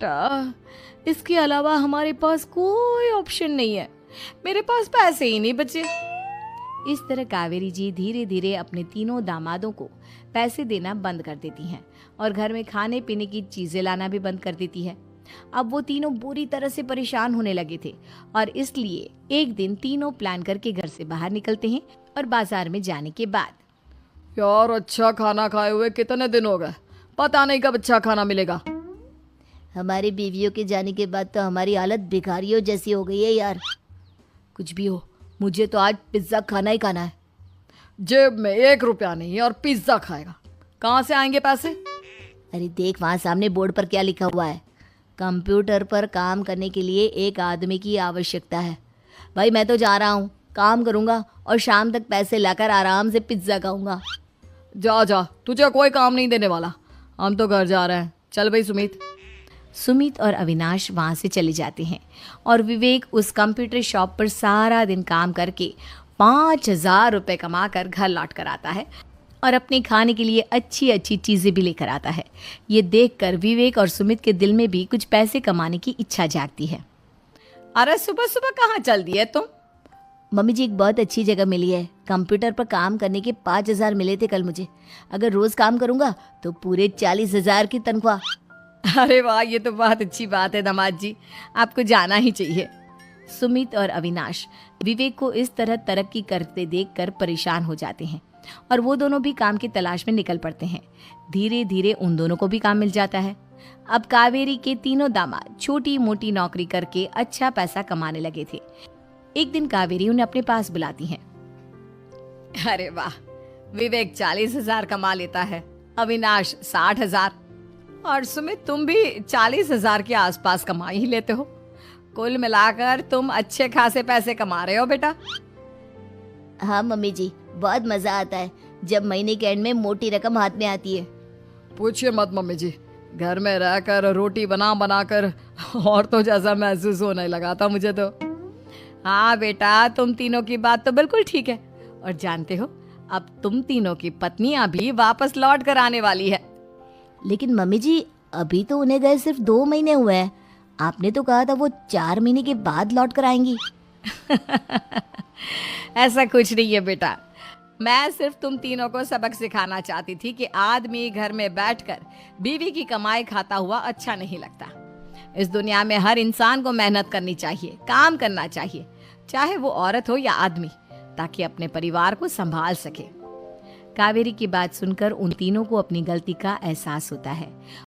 इसके अलावा हमारे पास कोई ऑप्शन नहीं है। मेरे पास पैसे ही नहीं बचे। इस तरह कावेरी जी धीरे धीरे अपने तीनों दामादों को पैसे देना बंद कर देती हैं और घर में खाने पीने की चीजें लाना भी बंद कर देती है। अब वो तीनों बुरी तरह से परेशान होने लगे थे और इसलिए एक दिन तीनों प्लान करके घर से बाहर निकलते हैं और बाजार में जाने के बाद यार अच्छा खाना खाए हुए कितने दिन हो गए, पता नहीं कब अच्छा खाना मिलेगा। हमारी बीवियों के जाने के बाद तो हमारी हालत भिखारियों जैसी हो गई है यार। कुछ भी हो, मुझे तो आज पिज्जा खाना ही खाना है। जेब में 1 रुपया नहीं है और पिज्जा खाएगा, कहाँ से आएंगे पैसे? अरे देख वहाँ सामने बोर्ड पर क्या लिखा हुआ है, कंप्यूटर पर काम करने के लिए एक आदमी की आवश्यकता है। भाई मैं तो जा रहा हूँ, काम करूँगा और शाम तक पैसे लाकर आराम से पिज्ज़ा खाऊंगा। जा जा, तुझे कोई काम नहीं देने वाला, हम तो घर जा रहे हैं। चल भाई सुमित। सुमित और अविनाश वहाँ से चले जाते हैं और विवेक उस कंप्यूटर शॉप पर सारा दिन काम करके 5,000 रुपये कमा कर घर लौट कर आता है और अपने खाने के लिए अच्छी अच्छी चीज़ें भी लेकर आता है। ये देखकर विवेक और सुमित के दिल में भी कुछ पैसे कमाने की इच्छा जागती है। अरे सुबह सुबह कहाँ चल दिए तुम? मम्मी जी एक बहुत अच्छी जगह मिली है, कंप्यूटर पर काम करने के 5,000 मिले थे कल मुझे। अगर रोज काम करूंगा तो पूरे 40,000 की तनख्वाह। अरे वाह, ये तो बहुत अच्छी बात है दामाद जी, आपको जाना ही चाहिए। सुमित और अविनाश विवेक को इस तरह तरक्की करते देखकर परेशान हो जाते हैं और वो दोनों भी काम की तलाश में निकल पड़ते हैं। धीरे धीरे उन दोनों को भी काम मिल जाता है। अब कावेरी के तीनों दामाद छोटी मोटी नौकरी करके अच्छा पैसा कमाने लगे थे। एक दिन कावेरी उन्हें अपने पास बुलाती हैं। अरे वाह, विवेक 40,000 कमा लेता है, अविनाश 60,000 और सुमित तुम भी 40,000 के आसपास कमा ही लेते हो। कुल मिलाकर तुम अच्छे खासे पैसे कमा रहे हो बेटा। हाँ मम्मी जी, बहुत मजा आता है जब महीने के एंड में मोटी रकम हाथ में आती है। पूछिए मत मम्मी जी, घर में रहकर रोटी बना बना कर और तो जैसा महसूस होने लगा था मुझे तो। हाँ बेटा, तुम तीनों की बात तो बिल्कुल ठीक है और जानते हो अब तुम तीनों की पत्नियां भी वापस लौट कर आने वाली है। लेकिन मम्मी जी अभी तो उन्हें गए सिर्फ 2 महीने हुए हैं, आपने तो कहा था वो 4 महीने के बाद लौट कर आएंगी। ऐसा कुछ नहीं है बेटा, मैं सिर्फ तुम तीनों को सबक सिखाना चाहती थी कि आदमी घर में बैठकर बीवी की कमाई खाता हुआ अच्छा नहीं लगता। इस दुनिया में हर इंसान को मेहनत करनी चाहिए, काम करना चाहिए, चाहे वो औरत हो या आदमी, ताकि अपने परिवार को संभाल सके। कावेरी की बात सुनकर उन तीनों को अपनी गलती का एहसास होता है